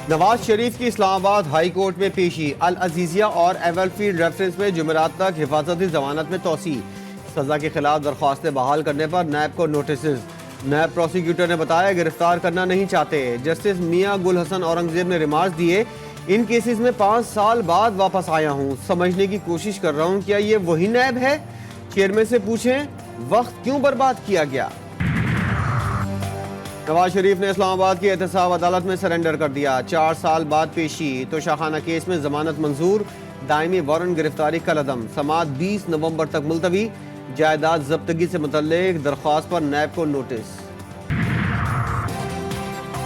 نواز شریف کی اسلام آباد high court میں پیشی، العزیزیہ اور ایول فیلڈ ریفرنس میں جمعرات تک حفاظتی ضمانت میں توسیع، سزا کے خلاف درخواستیں بحال کرنے پر نیب کو نوٹسز۔ نیب پروسیکیوٹر نے بتایا گرفتار کرنا نہیں چاہتے۔ جسٹس میاں گل حسن اورنگزیب نے ریمارکس دیے، ان کیسز میں 5 سال بعد واپس آیا ہوں، سمجھنے کی کوشش کر رہا ہوں کیا یہ وہی نیب ہے؟ چیئرمین سے پوچھیں وقت کیوں برباد کیا گیا؟ نواز شریف نے اسلام آباد کی احتساب عدالت میں سرنڈر کر دیا، 4 سال بعد پیشی، توشاخانہ کیس میں ضمانت منظور، دائمی وارنٹ گرفتاری کالعدم، سماعت 20 نومبر تک ملتوی، جائیداد ضبطگی سے متعلق درخواست پر نیب کو نوٹس۔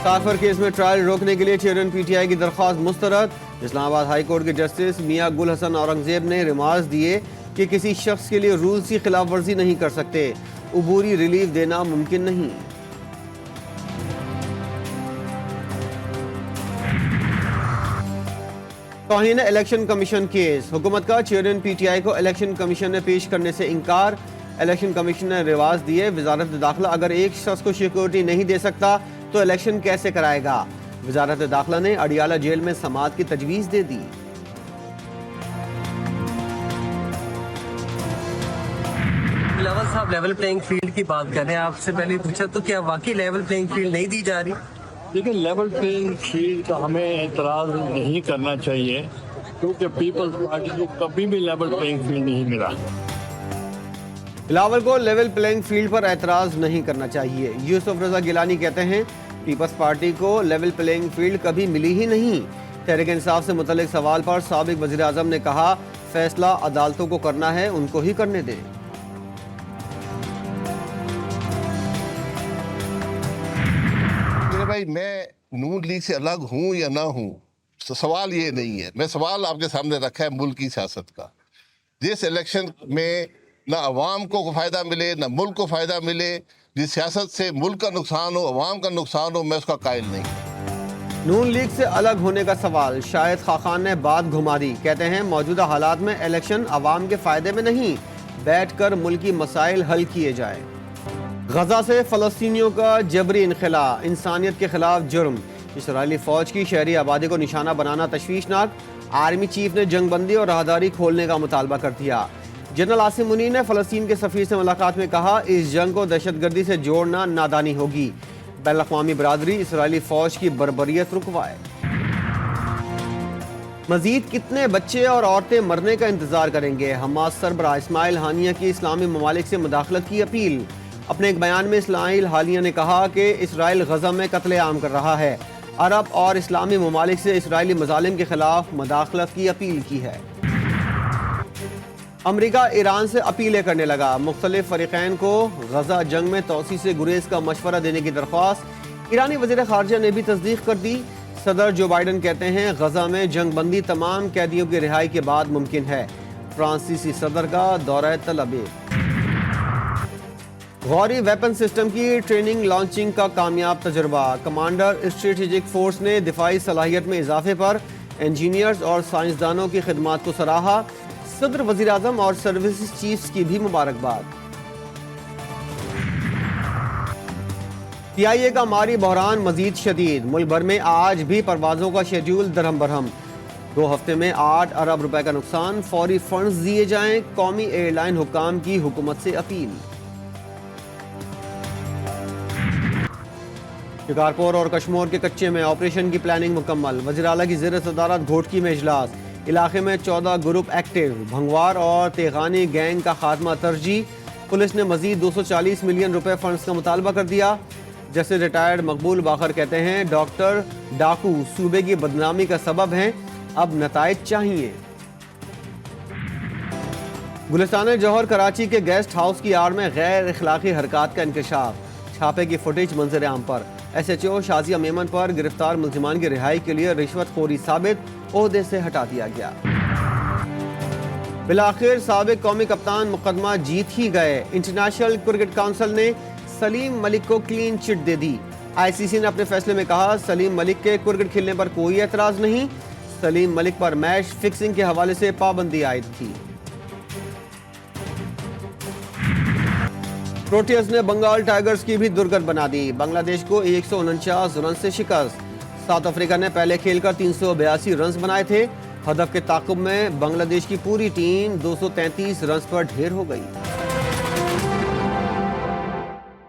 سافر کیس میں ٹرائل روکنے کے لیے چیئرمین پی ٹی آئی کی درخواست مسترد، اسلام آباد ہائی کورٹ کے جسٹس میاں گل حسن اورنگزیب نے ریمارکس دیے کہ کسی شخص کے لیے رولز کی خلاف ورزی نہیں کر سکتے، عبوری ریلیف دینا ممکن نہیں۔ توہین الیکشن کمیشن کیس، حکومت کا چیئرمین پی ٹی آئی کو الیکشن کمیشن نے پیش کرنے سے انکار، الیکشن کمیشن نے رواج دیے، وزارت داخلہ اگر ایک شخص کو سیکورٹی نہیں دے سکتا تو الیکشن کیسے کرائے گا؟ وزارت داخلہ نے اڈیالہ جیل میں سماعت کی تجویز دے دی۔ بلاول صاحب لیول پلینگ فیلڈ کی بات کر رہے ہیں، آپ سے پہلے پوچھا تو کیا واقعی لیول پلینگ فیلڈ نہیں دی جا رہی؟ لیکن لیول پلینگ فیلڈ کا ہمیں اعتراض نہیں کرنا چاہیے، کیونکہ پیپلز پارٹی کو کبھی بھی لیول پلینگ فیلڈ نہیں ملا۔ بلاول کو لیول پلینگ فیلڈ پر اعتراض نہیں کرنا چاہیے، یوسف رضا گیلانی کہتے ہیں پیپلز پارٹی کو لیول پلینگ فیلڈ کبھی ملی ہی نہیں۔ تحریک انصاف سے متعلق سوال پر سابق وزیر اعظم نے کہا فیصلہ عدالتوں کو کرنا ہے، ان کو ہی کرنے دیں۔ بھائی میں نون لیگ سے الگ ہوں یا نہ ہوں، سوال یہ نہیں ہے، میں سوال آپ کے سامنے رکھا ہے ملک کی سیاست کا۔ جس الیکشن میں نہ عوام کو فائدہ ملے نہ ملک کو فائدہ ملے، جس سیاست سے ملک کا نقصان ہو، عوام کا نقصان ہو، میں اس کا قائل نہیں۔ نون لیگ سے الگ ہونے کا سوال، شاہد خاقان نے بات گھما دی، کہتے ہیں موجودہ حالات میں الیکشن عوام کے فائدے میں نہیں، بیٹھ کر ملکی مسائل حل کیے جائیں۔ غزہ سے فلسطینیوں کا جبری انخلا، انسانیت کے خلاف جرم، اسرائیلی فوج کی شہری آبادی کو نشانہ بنانا تشویشناک، آرمی چیف نے جنگ بندی اور راہداری کھولنے کا مطالبہ کر دیا۔ جنرل عاصم منیر نے فلسطین کے سفیر سے ملاقات میں کہا اس جنگ کو دہشت گردی سے جوڑنا نادانی ہوگی، بین الاقوامی برادری اسرائیلی فوج کی بربریت رکوائے۔ مزید کتنے بچے اور عورتیں مرنے کا انتظار کریں گے؟ حماس سربراہ اسماعیل ہانیہ کی اسلامی ممالک سے مداخلت کی اپیل۔ اپنے ایک بیان میں اسماعیل ہانیہ نے کہا کہ اسرائیل غزہ میں قتل عام کر رہا ہے، عرب اور اسلامی ممالک سے اسرائیلی مظالم کے خلاف مداخلت کی اپیل کی ہے۔ امریکہ ایران سے اپیلیں کرنے لگا، مختلف فریقین کو غزہ جنگ میں توسیع سے گریز کا مشورہ دینے کی درخواست، ایرانی وزیر خارجہ نے بھی تصدیق کر دی۔ صدر جو بائیڈن کہتے ہیں غزہ میں جنگ بندی تمام قیدیوں کی رہائی کے بعد ممکن ہے۔ فرانسیسی صدر کا دورہ تل ابیب۔ غوری ویپن سسٹم کی ٹریننگ لانچنگ کا کامیاب تجربہ، کمانڈر اسٹریٹجک فورس نے دفاعی صلاحیت میں اضافے پر انجینئرز اور سائنسدانوں کی خدمات کو سراہا، صدر وزیر اعظم اور سروسز چیفز کی بھی مبارکباد۔ CIA کا مالی بحران مزید شدید، ملک بھر میں آج بھی پروازوں کا شیڈول درہم برہم، 2 ہفتے میں 8 ارب روپے کا نقصان، فوری فنڈز دیے جائیں، قومی ایئر لائن حکام کی حکومت سے اپیل۔ شکارپور اور کشمور کے کچے میں آپریشن کی پلاننگ مکمل، وزیر اعلیٰ کی زیر صدارت گھوٹکی میں اجلاس، علاقے میں 14 گروپ ایکٹیو، بھنگوار اور تیغانی گینگ کا خاتمہ ترجیح، پولیس نے مزید 240 ملین روپے فنڈز کا مطالبہ کر دیا۔ جیسے ریٹائرڈ مقبول باقر کہتے ہیں ڈاکٹر ڈاکو صوبے کی بدنامی کا سبب ہیں، اب نتائج چاہیے۔ گلستان جوہر کراچی کے گیسٹ ہاؤس کی آڑ میں غیر اخلاقی حرکات کا انکشاف، چھاپے کی فوٹیج منظر عام پر، SHO شازیہ میمن پر گرفتار ملزمان کی رہائی کے لیے رشوت خوری ثابت، عہدے سے ہٹا دیا گیا۔ بالآخر سابق قومی کپتان مقدمہ جیت ہی گئے، انٹرنیشنل کرکٹ کونسل نے سلیم ملک کو کلین چٹ دے دی۔ ICC نے اپنے فیصلے میں کہا سلیم ملک کے کرکٹ کھیلنے پر کوئی اعتراض نہیں، سلیم ملک پر میچ فکسنگ کے حوالے سے پابندی عائد تھی۔ پروٹیئرز نے بنگال ٹائیگرز کی بھی درگت بنا دی، بنگلہ دیش کو 149 رن سے شکست، ساؤتھ افریقہ نے پہلے کھیل کر 382 رنز بنائے تھے. ہدف کے تعاقب میں بنگلہ دیش کی پوری ٹیم 233 رنز پر ڈھیر ہو گئی.